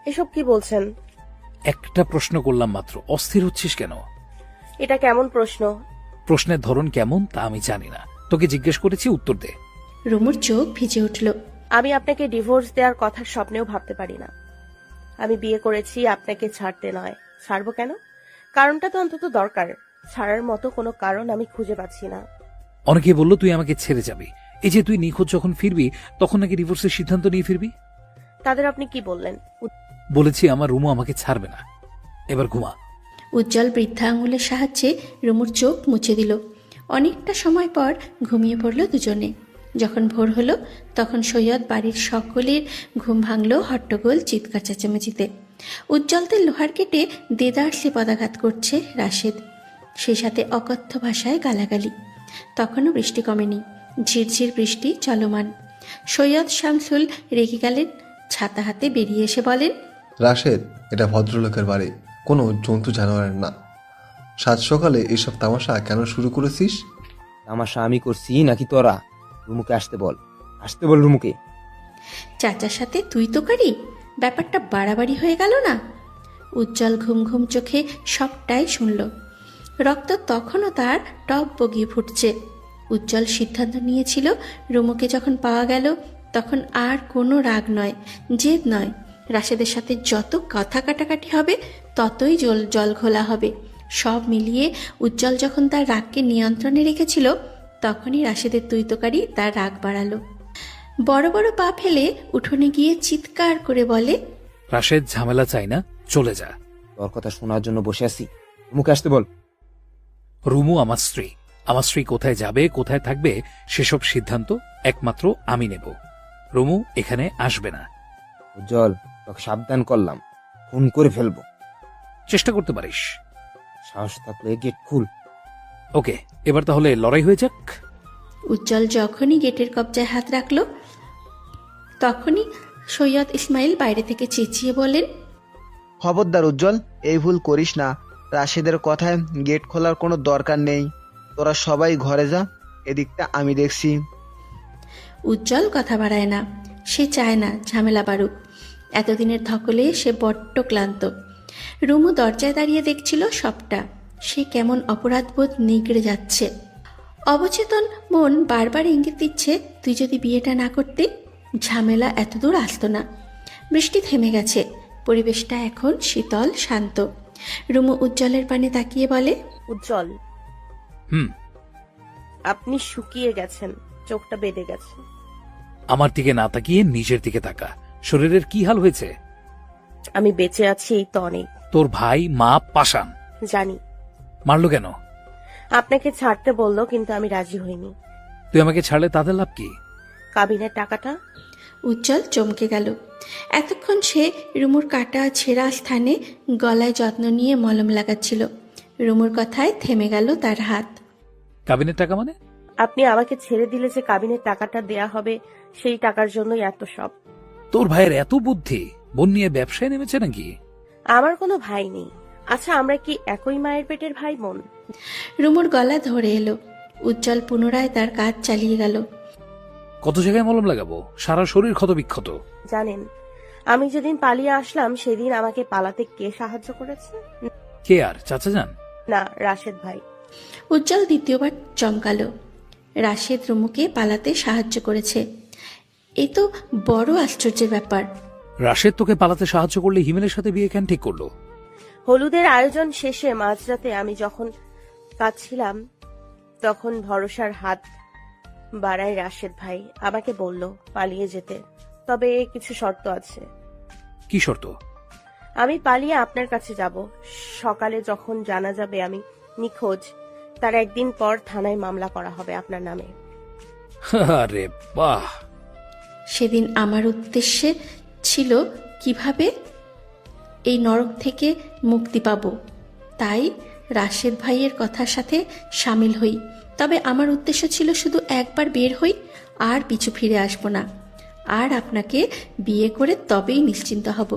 এসব কি বলছেন? একটা প্রশ্ন করলাম মাত্র, অস্থির হচ্ছিস কেন? এটা কেমন প্রশ্ন? প্রশ্নের ধরন কেমন তা আমি জানি না, তোকে জিজ্ঞেস করেছি, উত্তর দে। রুমুর চোখ ভিজে উঠল। আমি আপনাকে ডিভোর্স দেওয়ার কথা স্বপ্নেও ভাবতে পারি না। আমি বিয়ে করেছি আপনাকে ছাড়তে নয়। ছাড়বো কেন? কারণটা তো অন্তত দরকার। ছাড়ার মতো কোনো কারণ আমি খুঁজে পাচ্ছি না। অনেকে বললো তুই আমাকে ছেড়ে যাবি, এই যে তুই নিখোঁজ যখন ফিরবি তখন নাকি ডিভোর্সের সিদ্ধান্ত নিয়ে ফিরবি। তাদের আপনি কি বললেন? বলেছি আমার রুমু আমাকে ছাড়বে না। এবার ঘুমা। উজ্জ্বল বৃদ্ধা আঙুলের সাহায্যে রুমুর চোখ মুছে দিল। অনেকটা সময় পর ঘুমিয়ে পড়ল দুজনে। যখন ভোর হলো তখন সৈয়দ বাড়ির সকলের ঘুম ভাঙল হট্টগোল চিৎকার চেঁচামেচিতে। উজ্জ্বলদের লোহার কেটে দেদারসে পদাঘাত করছে রাশেদ, সেই সাথে অকথ্য ভাষায় গালাগালি। তখনও বৃষ্টি কমেনি, ঝিরঝির বৃষ্টি চলমান। সৈয়দ শামসুল রেগে গেলেন, ছাতা হাতে বেরিয়ে এসে বলেন, রাশেদ, এটা ভদ্রলোকের বাড়ি, কোনো জন্তু জানোয়ারের না। সাত সকালে এইসব তামাশা কেন শুরু করেছিস? তামাশা আমি করছি নাকি তোরা? রুমুকে আসতে বল, আসতে বল রুমুকে। চাচার সাথে তুই তো কারি, ব্যাপারটা বাড়াবাড়ি হয়ে গেল না? উজ্জ্বল ঘুম ঘুম চোখে সবটাই শুনল। রক্ত তখনও তার টপ বগিয়ে ফুটছে। উজ্জ্বল সিদ্ধান্ত নিয়েছিল রুমুকে যখন পাওয়া গেল তখন আর কোনো রাগ নয়, জেদ নয়। রাশেদের সাথে যত কথা কাটাকাটি হবে ততই জল ঘোলা হবে। সব মিলিয়ে উজ্জ্বল যখন তার রাগকে নিয়ন্ত্রণে রেখেছিল তখনই রাশেদের তুইতকারি তার রাগ বাড়ালো। বড় বড় পা ফেলে উঠোনে গিয়ে চিৎকার করে বলে, রাশেদ, ঝামেলা চাই না, চলে যা। তোর কথা শোনার জন্য বসে আছি, রুমুকে আসতে বল। রুমু আমার স্ত্রী, আমার স্ত্রী কোথায় যাবে কোথায় থাকবে সেসব সিদ্ধান্ত একমাত্র আমি নেব। রুমু এখানে আসবে না। উজ্জ্বল, তোকে সাবধান করলাম, খুন করে ফেলবো। চেষ্টা করতে পারিস। সাহস থাকলে গেট খুল। ওকে, এবার তাহলে লড়াই হয়ে যাক। উজ্জ্বল যখনই গেটের কবজায় হাত রাখল তখনই সৈয়দ ইসমাইল বাইরে থেকে চেঁচিয়ে বলেন, খবরদার উজ্জ্বল, এই ভুল করিস না। রাশেদের কথায় গেট খোলার কোনো দরকার নেই। তোরা সবাই ঘরে যা, এদিকটা আমি দেখছি। উজ্জ্বল কথা বাড়ায় না, সে চায় না ঝামেলা বাড়ুক। এতদিনের ধকলে সে বড্ড ক্লান্ত। রুমু দরজায় দাঁড়িয়ে দেখছিল সবটা। সে কেমন অপরাধবোধ নিগড়ে যাচ্ছে। অবচেতন মন বারবার ইঙ্গিত দিচ্ছে, তুই যদি বিয়েটা না করতে ঝামেলা এতদূর আসতো না। বৃষ্টি থেমে গেছে, পরিবেশটা এখন শীতল শান্ত। রুমু উজ্জ্বলের পানে তাকিয়ে বলে, উজ্জ্বল, হুম। আপনি শুকিয়ে গেছেন, চোখটা বেঁধে গেছে। আমার দিকে না তাকিয়ে নিজের দিকে তাকা। শরীরের কি হাল হয়েছে? আমি বেঁচে আছি এই তো অনেক। তোর ভাই মা পাষাণ। জানি। মারলো কেন? আপনাকে ছাড়তে বললো কিন্তু আমি রাজি হইনি। তুই আমাকে ছাড়লে তাদের লাভ কি? কাবিনের টাকাটা। উজ্জ্বল চমকে গেল। এতক্ষণ সে রুমুর কাটা ছেঁড়া স্থানে গলায় যত্ন নিয়ে মলম লাগাচ্ছিল। রুমুর কথায় থেমে গেল তার হাত। কাবিনের টাকা মানে? আপনি আমাকে ছেড়ে দিলে যে কাবিনের টাকাটা দেয়া হবে সেই টাকার জন্যই এত সব। তোর ভাইয়ের এত বুদ্ধি, বোন নিয়ে ব্যবসায় নেমেছে নাকি? আমার কোনো ভাই নেই। আচ্ছা, আমরা কি একই মায়ের পেটের ভাই বোন? রুমুর গলা ধরে এলো। উজ্জ্বল পুনরায় তার কাজ চালিয়ে গেল। কত জায়গায় মলম লাগাবো? সারা শরীর ক্ষত বিক্ষত। জানেন, আমি যেদিন পালিয়ে আসলাম সেদিন আমাকে পালাতে কে সাহায্য করেছে? কে আর? চাচা যান? না, রাশেদ ভাই। উজ্জ্বল দ্বিতীয়বার চমকালো। রাশেদ রুমুকে পালাতে সাহায্য করেছে, এ তো বড় আশ্চর্যের ব্যাপার। রাশেদ তোকে পালাতে সাহায্য করলে হিমেলের সাথে বিয়ে কেন ঠিক করলো? হলুদের আয়োজন শেষে মাঝরাতে আমি যখন কাঁদছিলাম তখন ভরসার হাত বাড়ায় রাশেদ ভাই। আমাকে বলল পালিয়ে যেতে, তবে কিছু শর্ত আছে। কি শর্ত? আমি পালিয়ে আপনার কাছে যাব। সকালে যখন জানা যাবে আমি নিখোঁজ, তার একদিন পর থানায় মামলা করা হবে আপনার নামে। আরে বাহ! সেদিন আমার উদ্দেশ্যে ছিল কিভাবে এই নরক থেকে মুক্তি পাব, তাই রাশেদ ভাইয়ের কথার সাথে সামিল হই। তবে আমার উদ্দেশ্য ছিল শুধু একবার বের হই, আর পিছু ফিরে আসব না, আর আপনাকে বিয়ে করে তবেই নিশ্চিন্ত হব।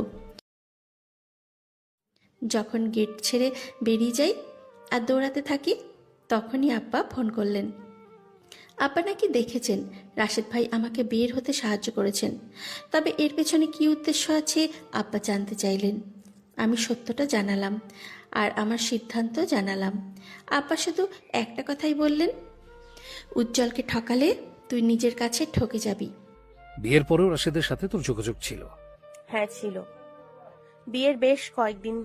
যখন গেট ছেড়ে বেরিয়ে যাই আর দৌড়াতে থাকি তখনই আব্বা ফোন করলেন। আপা নাকি দেখেছেন রাশেদ ভাই আমাকে বের হতে সাহায্য করেছেন, তবে এর পেছনে কি উদ্দেশ্য আছে আব্বা জানতে চাইলেন। আমি সত্যটা জানালাম আর আমার সিদ্ধান্ত জানালাম। আব্বা শুধু একটা কথাই বললেন, উজ্জ্বলকে ঠকালে তুই নিজের কাছে ঠকে যাবি। বিয়ের পরেও রাশেদের সাথে তোর যোগাযোগ ছিল? হ্যাঁ ছিল। বিয়ের বেশ কয়েকদিন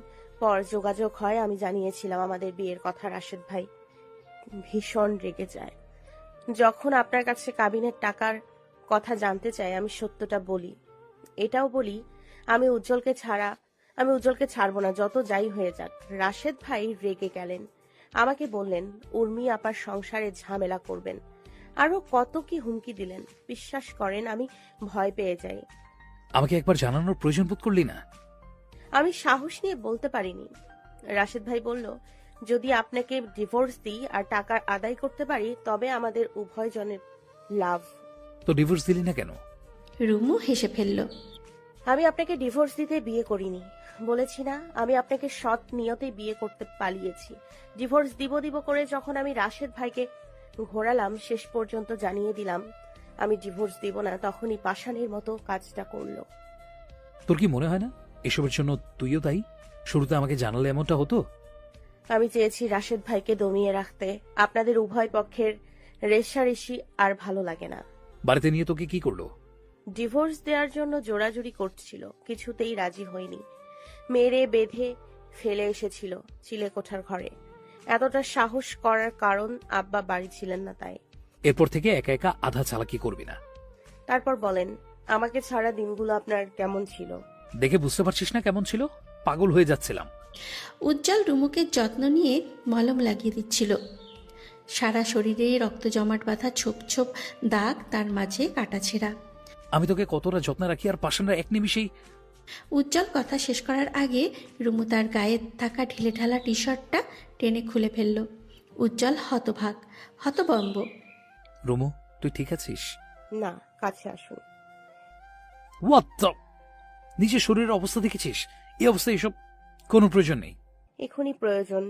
পর যোগাযোগ হয়। আমি জানিয়েছিলাম আমাদের বিয়ের কথা। রাশেদ ভাই ভীষণ রেগে যায়। যখন আপনার কাছে কাবিনের টাকার কথা জানতে চাই, আমি সত্যটা বলি। এটাও বলি আমি উজ্জ্বলকে ছাড়বো না, যত যাই হয়ে যাক। রাশেদ ভাই রেগে গেলেন। আমাকে বললেন উর্মি আপার সংসারে ঝামেলা করবেন। আরো কত কি হুমকি দিলেন। বিশ্বাস করেন আমি ভয় পেয়ে যাই। আমাকে একবার জানানোর প্রয়োজন বোধ করলি না? আমি সাহস নিয়ে বলতে পারিনি। রাশেদ ভাই বলল, যদি আপনাকে ডিভোর্স দিই আর টাকা আদায় করতে পারি তবে আমাদের উভয় জনের লাভ। তো ডিভোর্স দিলি না কেন? রুমু হেসে ফেলল। আমি আপনাকে ডিভোর্স দিতে বিয়ে করিনি। বলেছি না, আমি আপনাকে সৎ নিয়তে বিয়ে করতে পালিয়েছি। ডিভোর্স দিব করে যখন আমি রাশেদ ভাইকে ঘোরালাম, শেষ পর্যন্ত জানিয়ে দিলাম আমি ডিভোর্স দিব না, তখনই পাষাণের মতো কাজটা করলো। তোর কি মনে হয় না এসবের জন্য তুইও দায়ী? শুরুতে আমাকে জানালে এমনটা হতো? আমি চেয়েছি রাশেদ ভাইকে দমিয়ে রাখতে। আপনাদের উভয় পক্ষের রেষারেষি আর ভালো লাগে না। বাড়িতে নিয়ে তোকে কি করলো? ডিভোর্স দেওয়ার জন্য জোরাজুরি করছিল, কিছুতেই রাজি হয়নি। মেরে বেঁধে ফেলে এসেছিল চিলেকোঠার ঘরে। এতটা সাহস করার কারণ আব্বা বাড়ি ছিলেন না, তাই। এরপর থেকে একা একা আধা চালাকি করবি না। তারপর বলেন, আমাকে ছাড়া দিনগুলো আপনার কেমন ছিল? দেখে বুঝতে পারছিস না কেমন ছিল? পাগল হয়ে যাচ্ছিলাম। উজ্জ্বল রুমুকে যত্ন নিয়ে মলম লাগিয়ে দিচ্ছিল। সারা শরীরে রক্ত জমাট বাঁধা ছোপ ছোপ দাগ, তার মাঝে কাটাছেঁড়া। আমি তোকে কতটা যত্ন রাখি, আর পাষাণরা এক নিমিষেই। উজ্জ্বল কথা শেষ করার আগে রুমু তার গায়ে থাকা ঢিলেঢালা টি শার্টটা টেনে খুলে ফেলল। উজ্জ্বল হতবম্ব। রুমু, তুই ঠিক আছিস? না, কাছে আসুন। What the? নিজের শরীরের অবস্থা দেখেছিস? এই অবস্থায় এসব কোনো প্রয়োজন নেই। এখনই প্রয়োজন।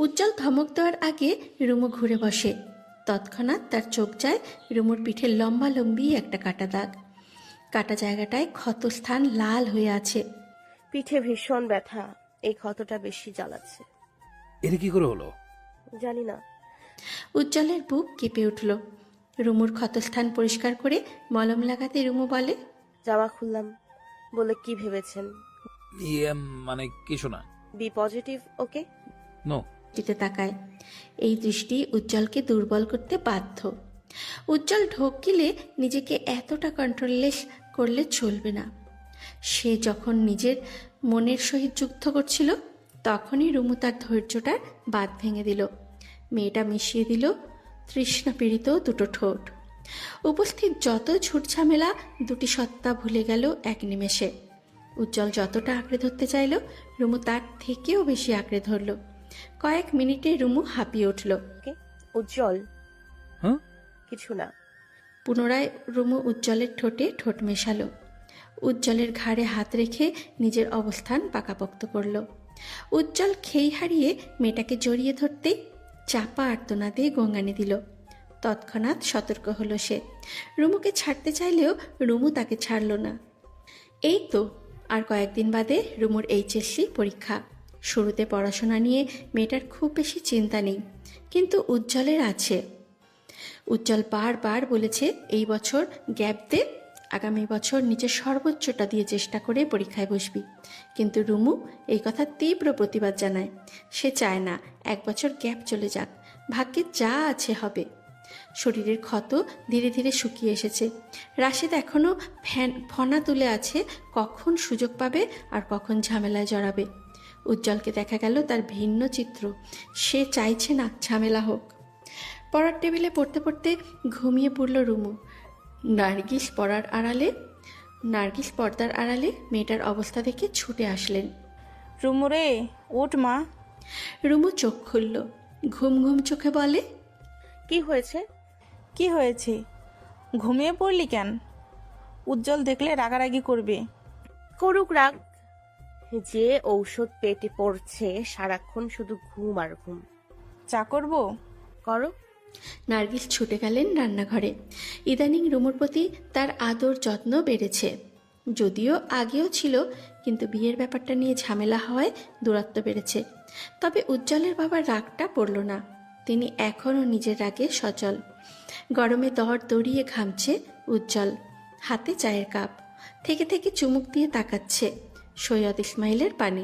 উজ্জ্বল ধমক দেওয়ার আগে রুমু ঘুরে বসে। তৎক্ষণাৎ তার চোখ যায় রুমুর পিঠে লম্বি একটা কাটা দাগ। কাটা জায়গাটায় ক্ষতস্থান লাল হয়ে আছে। পিঠে ভীষণ ব্যথা। এই ক্ষতটা বেশি জ্বালাচ্ছে। এটা কি করে হলো? জানি না। উজ্জ্বলের বুক কেঁপে উঠল। রুমুর ক্ষতস্থান পরিষ্কার করে মলম লাগাতে রুমু বলে, জামা খুললাম বলে কি ভেবেছেন? মানে কিছু না। বি পজিটিভ, ওকে? নো। দিতে তাকায়। এই দৃষ্টি উজ্জ্বলকে দুর্বল করতে বাধ্য। উজ্জ্বল ঢোক গিলে নিজেকে এতটা কন্ট্রোললেস করলে চলবে না। সে যখন নিজের মনের সহিত যুদ্ধ করছিল, তখনই রুমু তার ধৈর্যটার বাঁধ ভেঙে দিল। মেয়েটা মিশিয়ে দিল তৃষ্ণা পীড়িত দুটো ঠোঁট। উপস্থিত যত ঝুটঝামেলা দুটি সত্তা ভুলে গেল এক নিমেষে। উজ্জ্বল যতটা আঁকড়ে ধরতে চাইল, রুমু তার থেকেও বেশি আঁকড়ে ধরল। কয়েক মিনিটে রুমু হাঁপিয়ে উঠল। ওকে উজ্জ্বল। হ্যাঁ? কিছু না। পুনরায় রুমু উজ্জ্বলের ঠোঁটে ঠোঁট মেশালো। উজ্জ্বলের ঘাড়ে হাত রেখে নিজের অবস্থান পাকাপোক্ত করল। উজ্জ্বল খেই হারিয়ে মেয়েটাকে জড়িয়ে ধরতেই চাপা আর্তনাদে গঙ্গানি দিল। তৎক্ষণাৎ সতর্ক হলো সে। রুমুকে ছাড়তে চাইলেও রুমু তাকে ছাড়ল না। এই তো আর কয়েকদিন বাদে রুমুর এইচএসসি পরীক্ষা। শুরুতে পড়াশোনা নিয়ে মেয়েটার খুব বেশি চিন্তা নেই, কিন্তু উজ্জ্বলের আছে। উজ্জ্বল বারবার বলেছে এই বছর গ্যাপ দে, আগামী বছর নিজের সর্বোচ্চটা দিয়ে চেষ্টা করে পরীক্ষায় বসবি। কিন্তু রুমু এই কথা তীব্র প্রতিবাদ জানায়। সে চায় না এক বছর গ্যাপ চলে যাক, ভাগ্যে যা আছে হবে। শরীরের ক্ষত ধীরে ধীরে শুকিয়ে এসেছে। রাশেদ এখনও ফনা তুলে আছে, কখন সুযোগ পাবে আর কখন ঝামেলায় জড়াবে। উজ্জ্বলকে দেখা গেল তার ভিন্ন চিত্র। সে চাইছে না ঝামেলা হোক। পড়ার টেবিলে পড়তে পড়তে ঘুমিয়ে পড়ল রুমু। নার্গিস পর্দার আড়ালে মেয়েটার অবস্থা দেখে ছুটে আসলেন। রুমু রে, ওঠ মা। রুমু চোখ খুলল, ঘুম ঘুম চোখে বলে, কি হয়েছে? কি হয়েছে? ঘুমিয়ে পড়লি কেন? উজ্জ্বল দেখলে রাগারাগি করবে। করুক রাগ। যে ঔষধ পেটে পড়ছে, সারাক্ষণ শুধু ঘুম আর ঘুম। চা করবো? করো। নার্গিস ছুটে গেলেন রান্নাঘরে। ইদানিং রুমুর প্রতি তার আদর যত্ন বেড়েছে, যদিও আগেও ছিল, কিন্তু বিয়ের ব্যাপারটা নিয়ে ঝামেলা হওয়ায় দূরত্ব বেড়েছে। তবে উজ্জ্বলের বাবার রাগটা পড়ল না, তিনি এখনও নিজের রাগে সচল। গরমে দর দড়িয়ে ঘামছে উজ্জ্বল, হাতে চায়ের কাপ, থেকে থেকে চুমুক দিয়ে তাকাচ্ছে সৈয়দ ইসমাইলের পানে।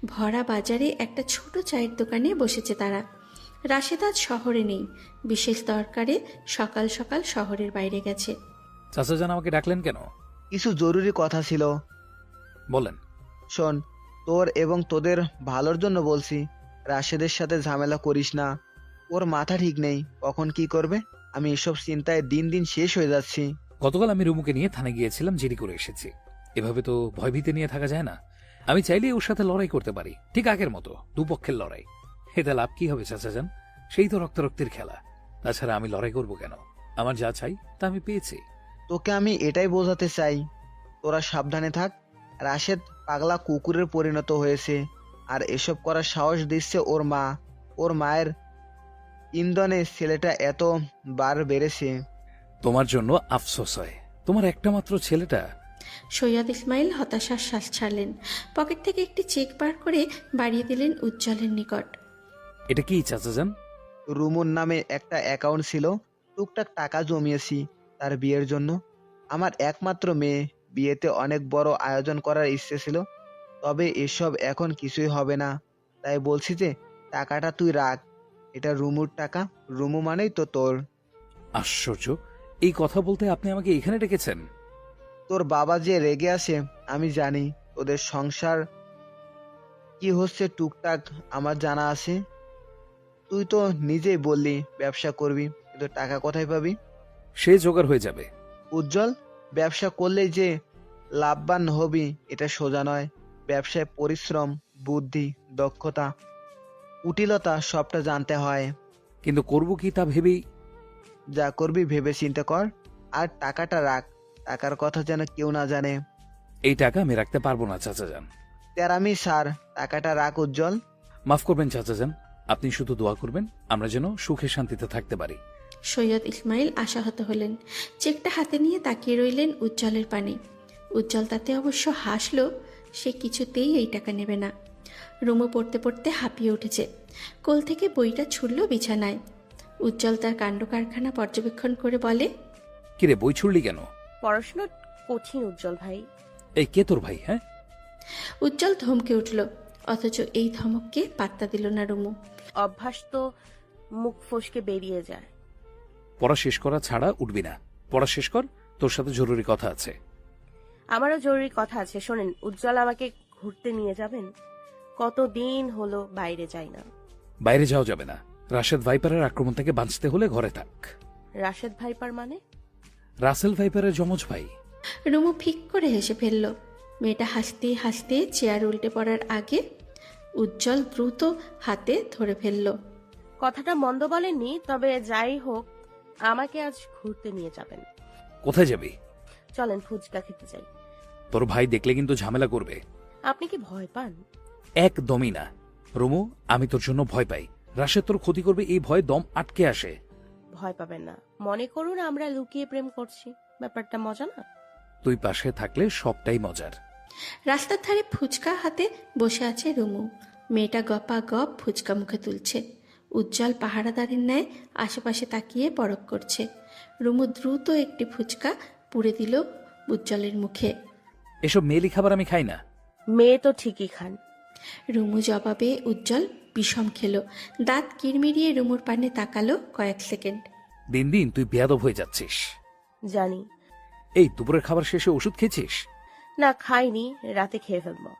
ভরা বাজারে একটা ছোট চায়ের দোকানে বসেছে তারা। রাশেদ আজ শহরে নেই, বিশেষ দরকারে সকাল সকাল শহরের বাইরে গেছে। চাচা জান আমাকে ডাকলেন কেন? কিছু জরুরি কথা ছিল। বলেন। শোন, তোর এবং তোদের ভালোর জন্য বলছি, রাশেদের সাথে ঝামেলা করিস না। ওর মাথা ঠিক নেই, কখন কি করবে। আমি এসব চিন্তায় দিন দিন শেষ হয়ে যাচ্ছি। গতকাল আমি রুমুকে নিয়ে থানায় গিয়েছিলাম, জিডি করে এসেছি। এভাবে তো ভয়ভীতি নিয়ে থাকা যায় না। আমি চাইলে ওর সাথে লড়াই করতে পারি, ঠিক আগের মতো, দুপক্ষের লড়াই। এতে লাভ কি হবে চাচা যান? সেই তো রক্তারক্তির খেলা। তাছাড়া আমি লড়াই করব কেন? আমার যা চাই তা আমি পেয়েছি। তোকে আমি এটাই বোঝাতে চাই, তোরা সাবধানে থাক। রাশেদ পাগলা কুকুরের পরিণত হয়েছে, আর এসব করার সাহস দিচ্ছে ওর মা। ওর মায়ের ইন্ধনে ছেলেটা এত বার বেড়েছে। তোমার জন্য আফসোস হয়, তোমার একটা মাত্র ছেলেটা। সৈয়দ ইসমাইল হতাশার শ্বাস ছাড়লেন। পকেট থেকে একটি চেক বার করে বাড়িয়ে দিলেন উজ্জ্বলের নিকট। এটা কি চাচা যান? রুমুর নামে একটা অ্যাকাউন্ট ছিল, টুকটাক টাকা জমিয়েছি তার বিয়ের জন্য। আমার একমাত্র মেয়ে, বিয়েতে অনেক বড় আয়োজন করার ইচ্ছে ছিল, তবে এসব এখন কিছুই হবে না। তাই বলছি যে টাকাটা তুই রাখ, এটা রুমুর টাকা, রুমু মানেই তো তোর। আশ্চর্য, এই কথা বলতে আপনি আমাকে এখানে ডেকেছেন? তোর বাবা যে রেগে আছে আমি জানি, ওদের সংসার কি হচ্ছে টুকটাক আমার জানা আছে। তুই তো নিজেই বললি ব্যবসা করবি, কিন্তু টাকা কোথায় পাবি? সে জোগাড় হয়ে যাবে। উজ্জ্বল, ব্যবসা করলেই যে লাভবান হবি এটা সোজা নয়। ব্যবসায় পরিশ্রম, বুদ্ধি, দক্ষতা, কুটিলতা সবটা জানতে হয়। কিন্তু করব কি তা ভেবেই। যা করবি ভেবে চিন্তা কর, আর টাকাটা রাখ, টাকার কথা যেন কেউ না জানে। এই টাকা আমি রাখতে পারবো না চাচা যান। তেরামি সার, টাকাটা রাখ উজ্জ্বল। মাফ করবেন চাচা যান, আপনি শুধু দোয়া করবেন আমরা যেন সুখে শান্তিতে থাকতে পারি। সৈয়দ ইসমাইল আশাহত হলেন। চেকটা হাতে নিয়ে তাকিয়ে রইলেন উজ্জ্বলের পানে। উজ্জ্বল তাতে অবশ্য হাসল, সে কিছুতেই এই টাকা নেবে না। রুমু পড়তে পড়তে হাঁপিয়ে উঠেছে, কোল থেকে বইটা ছুড়ল বিছানায়। উজ্জ্বল তার কাণ্ড কারখানা পর্যবেক্ষণ করে বলে, কিরে, বই ছুড়লি কেন? পড়াশোনা কঠিন উজ্জ্বল ভাই। এই কে তোর ভাই? হ্যাঁ, উজ্জ্বল ধমকে উঠল, অথচ এই ধমককে পাত্তা দিল না রুমু। অভ্যাস তো মুখ ফসকে বেরিয়ে যায়। পড়া শেষ করা ছাড়া উঠবি না। পড়া শেষ কর, তোর সাথে জরুরি কথা আছে। আমারও জরুরি কথা আছে, শোনেন। উজ্জ্বল, আমাকে ঘুরতে নিয়ে যাবেন? কতদিন হলো বাইরে যাই না। বাইরে যাওয়া যাবে না। রাশেদ ভাইপারের আক্রমণ থেকে বাঁচতে হলে ঘরে থাক। রাশেদ ভাইপার মানে? রাসেল ভাইপারের যমজ ভাই। রুমু ফিক করে হেসে ফেলল। মেয়েটা হাসতে হাসতে চেয়ার উল্টে পড়ার আগে উজ্জ্বল দ্রুত হাতে ধরে ফেলল। কথাটা মন্দ বলেননি, তবে যাই হোক, আমাকে আজ ঘুরতে নিয়ে যাবেন। কোথায় যাবি? চলেন ফুচকা খেতে যাই। তোর ভাই দেখলে কিন্তু ঝামেলা করবে। আপনি কি ভয় পান? একদমই না রুমু, আমি তোর জন্য ভয় পাই। রাশেদ তোর ক্ষতি করবে এই ভয় দম আটকে আসে। ভয় পাবেন না, মনে করুন আমরা লুকিয়ে প্রেম করছি, ব্যাপারটা মজা না? তুই পাশে থাকলে সবটাই মজার। রাস্তার ধারে ফুচকা হাতে বসে আছে রুমু। মেয়েটা গপা গপ ফুচকা মুখে তুলছে। উজ্জ্বল পাহারাদারের ন্যায় আশেপাশে তাকিয়ে পরখ করছে। রুমু দ্রুত একটি ফুচকা পুড়ে দিল উজ্জ্বলের মুখে। এসব মেয়েলি খাবার আমি খাই না। মেয়ে তো ঠিকই খান। রুমু জবাবে উজ্জ্বল বিষম খেলো। দাঁত কিরমিরিয়ে রুমুর পানে তাকালো কয়েক সেকেন্ড। দিন দিন তুই বেয়াদব হয়ে যাচ্ছিস। জানি। এই দুপুরের খাবার শেষে ওষুধ খেয়েছিস? না, খাইনি, রাতে খেয়ে ফেলবো।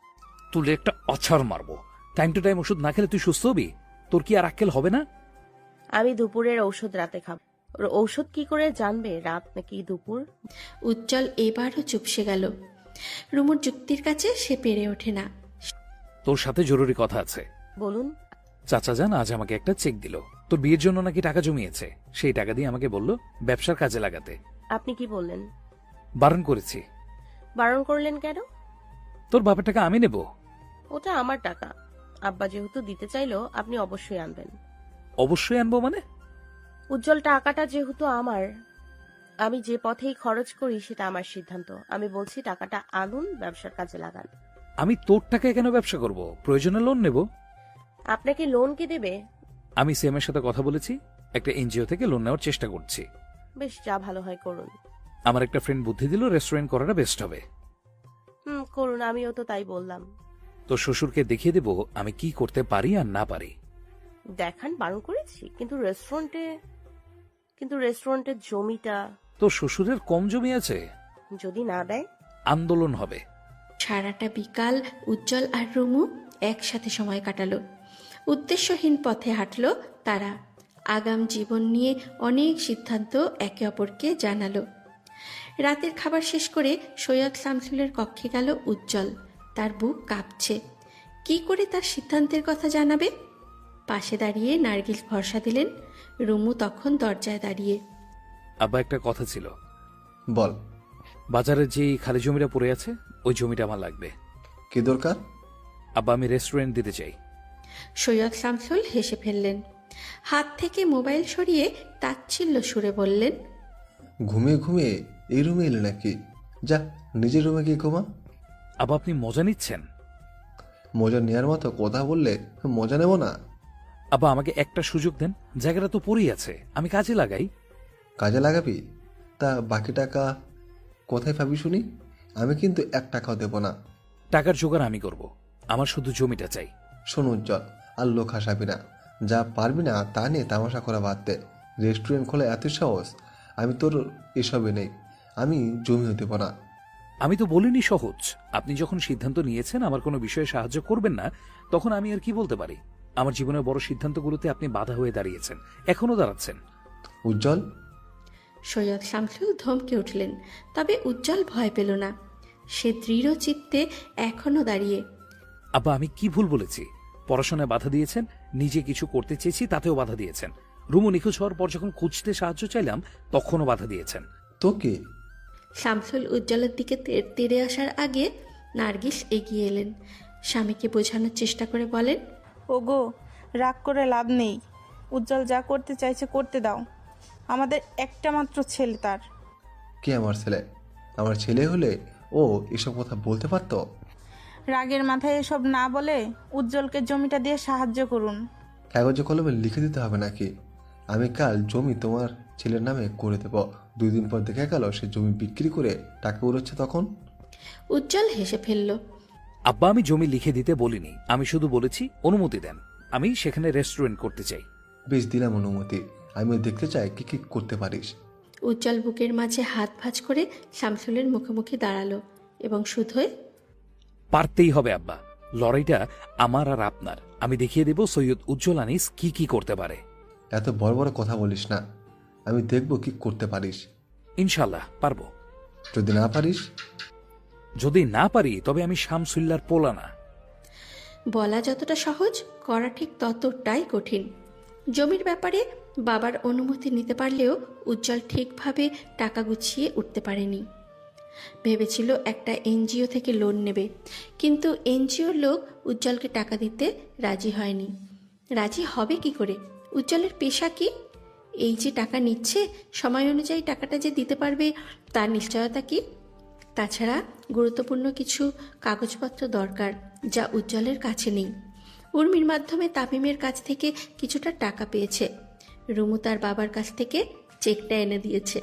তুলে একটা আছাড় মারবো। টাইম টু টাইম ওষুধ না খেলে তুই সুস্থ হবি? তোর কি আর আক্কেল হবে না? আমি দুপুরের ঔষধ রাতে খাবো। ওর ঔষধ কি করে জানবে রাত নাকি দুপুর? উজ্জ্বল এবারও চুপসে গেল। রুমুর যুক্তির কাছে সে পেরে ওঠে না। তোর সাথে জরুরি কথা আছে। বলুন। চাচা যান আজ আমাকে একটা চেক দিল। তোর বিয়ের জন্য নাকি টাকা জমিয়েছে। সেই টাকা দিয়ে আমাকে বলল ব্যবসার কাজে লাগাতে। আপনি কি বললেন? বারণ করেছি। বারণ করলেন কেন? তোর বাবার টাকা আমি নেব। ওটা আমার টাকা। আব্বা যেহেতু দিতে চাইলো, আপনি অবশ্যই আনবেন। অবশ্যই আনবো মানে? উজ্জ্বল, টাকাটা যেহেতু আমার, আমি যে পথেই খরচ করি সেটা আমার সিদ্ধান্ত। আমি বলছি টাকাটা আনুন, ব্যবসার কাজে লাগান। আমি তোর টাকায় কেন ব্যবসা করব? প্রয়োজনে লোন নেব। আপনাকে লোন কে দেবে? আমি সিএমের সাথে কথা বলেছি, একটা এনজিও থেকে লোন নেওয়ার চেষ্টা করছি। বেশ, যা ভালো হয় করুন। আমার একটা ফ্রেন্ড বুদ্ধি দিল রেস্টুরেন্ট করাটা বেস্ট হবে। করুন, আমিও তো তাই বললাম। তো শ্বশুরকে দেখিয়ে দেব আমি কি করতে পারি আর না পারি। দেখান, বারণ করেছি? কিন্তু রেস্টুরেন্টের জমিটা তো শ্বশুরের কম জমি আছে? যদি না দেয়? আন্দোলন হবে। সারাটা বিকাল উজ্জ্বল আর রুমু একসাথে সময় কাটালো। উদ্দেশ্যহীন পথে হাঁটলো তারা। আগাম জীবন নিয়ে অনেক সিদ্ধান্ত একে অপরকে জানালো। রাতের খাবার শেষ করে সৈয়দ শামসুলের কক্ষে গেল উজ্জ্বল। তার বুক কাঁপছে। কি করে তার সিদ্ধান্তের কথা জানাবে? পাশে দাঁড়িয়ে নার্গিস ভরসা দিলেন। রুমু তখন দরজায় দাঁড়িয়ে। আব্বা, একটা কথা ছিল। বল। বাজারের যে খালি জমিটা পড়ে আছে ওই জমিটা আমার লাগবে। কি দরকার? আব্বা, আমি রেস্টুরেন্ট দিতে চাই। সৈয়দ শামসুল হেসে ফেললেন। হাত থেকে মোবাইল সরিয়ে তাচ্ছিল্য সুরে বললেন, ঘুমিয়ে ঘুমিয়ে এই রুমে এলে নাকি? যা, নিজের রুমে গিয়ে ঘুমা। আব্বা, আপনি মজা নিচ্ছেন? মজা নেওয়ার মতো কথা বললে মজা নেব না? আব্বা, আমাকে একটা সুযোগ দেন। জায়গাটা তো পড়েই আছে, আমি কাজে লাগাই। কাজে লাগাবি? তা বাকি টাকা কোথায় পাবি শুনি? আমি কিন্তু 1 টাকাও দেব না। টাকার জোগাড় আমি করব, আমার শুধু জমিটা চাই। শোন উজ্জ্বল, আর লোক হাসাবি না। যা পারবি না তা নিয়ে তামাশা করা বাদ দে। রেস্টুরেন্ট খোলা এত সাহস? আমি তোর এসবে নেই। আমি জমিও দেব না। আমি তো বলিনি সহজ। আপনি যখন সিদ্ধান্ত নিয়েছেন আমার কোনো বিষয়ে সাহায্য করবেন না, তখন আমি আর কি বলতে পারি? আমার জীবনের বড় সিদ্ধান্তগুলোতে আপনি বাধা হয়ে দাঁড়িয়েছেন, এখনো দাঁড়াচ্ছেন। উজ্জ্বল। সৈয়দ শামসুল ধমকে উঠলেন। তবে উজ্জ্বল ভয় পেল না। সে দৃঢ় চিত্তে এখনো দাঁড়িয়ে। আব্বা, আমি কি ভুল বলেছি? পড়াশোনায় বাধা দিয়েছেন, নিজে কিছু করতে চেয়েছি তাতেও বাধা দিয়েছেন। রুমু নিখোঁজ হওয়ার পর যখন খুঁজতে সাহায্য চাইলাম তখনও বাধা দিয়েছেন। তোকে? শামসুল উজ্জ্বলের দিকে তেড়ে আসার আগে নার্গিস এগিয়ে এলেন। স্বামীকে বোঝানোর চেষ্টা করে বলেন, ওগো, রাগ করে লাভ নেই। উজ্জ্বল যা করতে চাইছে করতে দাও। আমাদের একটা মাত্র ছেলে তার। কে আমার ছেলে? আমার ছেলে হলে ও এসব কথা বলতে পারতো? রাগের মাথায় এসব না বলে উজ্জ্বলকে জমিটা দিয়ে সাহায্য করুন। কাগজে কলমে লিখে দিতে হবে নাকি? আমি কাল জমি তোমার ছেলের নামে করে দেব। 2 দিন পর দেখা গেল সে জমি বিক্রি করে টাকা উড়োচ্ছে তখন? উজ্জ্বল হেসে ফেলল। আব্বা, আমি জমি লিখে দিতে বলিনি, আমি শুধু বলেছি অনুমতি দেন, আমি সেখানে রেস্টুরেন্ট করতে চাই। বেশ, দিলাম অনুমতি। আমিও দেখতে চাই কি কি করতে পারিস। উজ্জ্বল বুকের মাঝে হাত ভাঁজ করে শামসুলের মুখোমুখি দাঁড়ালো এবং শুধুই, পারতেই হবে আব্বা, লড়াইটা আমার আর আপনার। আমি দেখিয়ে দেব সৈয়দ উজ্জ্বল আনিস কি কি করতে পারে। এত বড় বড় কথা বলিস না। আমি দেখব কি করতে পারিস। ইনশাল্লাহ পারবো। যদি না পারিস? যদি না পারি তবে আমি শামসুল্লার পোলা না। বলা যতটা সহজ, করা ঠিক ততটাই কঠিন। জমির ব্যাপারে বাবার অনুমতি নিতে পারলেও উজ্জ্বল ঠিকভাবে টাকা গুছিয়ে উঠতে পারেনি। ভেবেছিল একটা এনজিও থেকে লোন নেবে, কিন্তু এনজিওর লোক উজ্জ্বলকে টাকা দিতে রাজি হয়নি। রাজি হবে কি করে? উজ্জ্বলের পেশা কি? এই যে টাকা নিচ্ছে, সময় অনুযায়ী টাকাটা যে দিতে পারবে তার নিশ্চয়তা কি? তাছাড়া গুরুত্বপূর্ণ কিছু কাগজপত্র দরকার, যা উজ্জ্বলের কাছে নেই। উর্মির মাধ্যমে তামিমের কাছ থেকে কিছুটা টাকা পেয়েছে। রুমু তার বাবার কাছ থেকে চেকটা এনে দিয়েছে।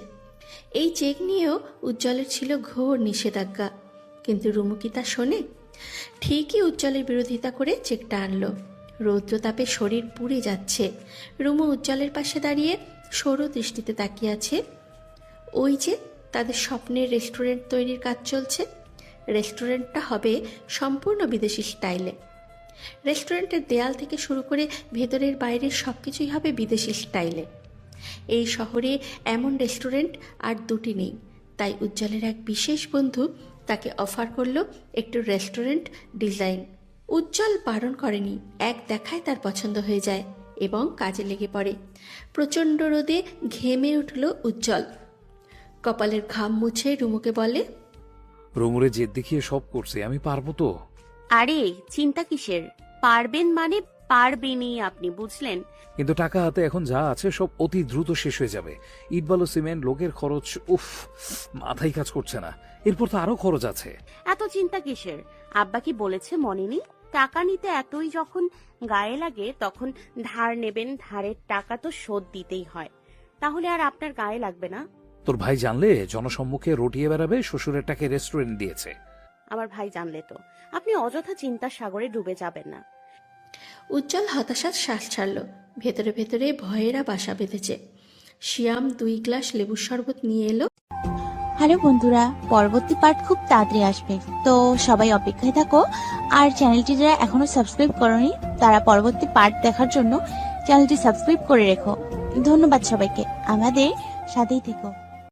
এই চেক নিয়েও উজ্জ্বলের ছিল ঘোর নিষেধাজ্ঞা, কিন্তু রুমু কি তা শোনে? ঠিকই উজ্জ্বলের বিরোধিতা করে চেকটা আনলো। রৌদ্রতাপে শরীর পুড়ে যাচ্ছে। রুমু উজ্জ্বলের পাশে দাঁড়িয়ে সরু দৃষ্টিতে তাকিয়ে আছে। ওই যে তাদের স্বপ্নের রেস্টুরেন্ট তৈরির কাজ চলছে। রেস্টুরেন্টটা হবে সম্পূর্ণ বিদেশি স্টাইলে। রেস্টুরেন্টের দেয়াল থেকে শুরু করে ভেতরের বাইরের সব কিছুই হবে বিদেশি স্টাইলে। এই শহরে এমন রেস্টুরেন্ট আর দুটি নেই। তাই উজ্জ্বলের এক বিশেষ বন্ধু তাকে অফার করলো একটু রেস্টুরেন্ট ডিজাইন। উজ্জ্বল বারণ করেনি, এক দেখায় তার পছন্দ হয়ে যায় এবং কাজে লেগে পড়ে। প্রচণ্ড রোদে ঘেমে উঠল উজ্জ্বল। কপালের ঘাম মুছে রুমুকে বলে, রুমুরে জেদ দেখিয়ে সব করছে, আমি পারবো তো? আরে চিন্তা কিসের? পারবেন মানে পারবেনই আপনি, বুঝলেন? কিন্তু টাকা হাতে এখন যা আছে সব অতি দ্রুত শেষ হয়ে যাবে। ইট বালু সিমেন্ট, লোকের খরচ, উফ, মাথায় কাজ করছে না। এরপর তো আরো খরচ আছে। এত চিন্তা কিসের? আব্বা কি বলেছে মনে নেই? টাকা নিতে এতই যখন গায়ে লাগে তখন ধার নেবেন, ধারের টাকা তো শোধ দিতেই হয়, তাহলে আর আপনার গায়ে লাগবে না। তোর ভাই জানলে জনসম্মুখে রটিয়ে বেড়াবে শ্বশুরের টাকে রেস্টুরেন্ট দিয়েছে। আমার ভাই জানলে তো আপনি অযথা চিন্তার সাগরে ডুবে যাবেন না। উজ্জ্বল হতাশার শ্বাস ছাড়ল। ভেতরে ভেতরে ভয়েরা বাসা বেঁধেছে। শিয়াম 2 গ্লাস লেবুর শরবত নিয়ে এলো। হ্যালো বন্ধুরা, পরবর্তী পার্ট খুব তাড়াতাড়ি আসবে, তো সবাই অপেক্ষায় থাকো। আর চ্যানেলটি যারা এখনো সাবস্ক্রাইব করনি তারা পরবর্তী পার্ট দেখার জন্য চ্যানেলটি সাবস্ক্রাইব করে রেখো। ধন্যবাদ সবাইকে, আমাদের সাথেই থেকো।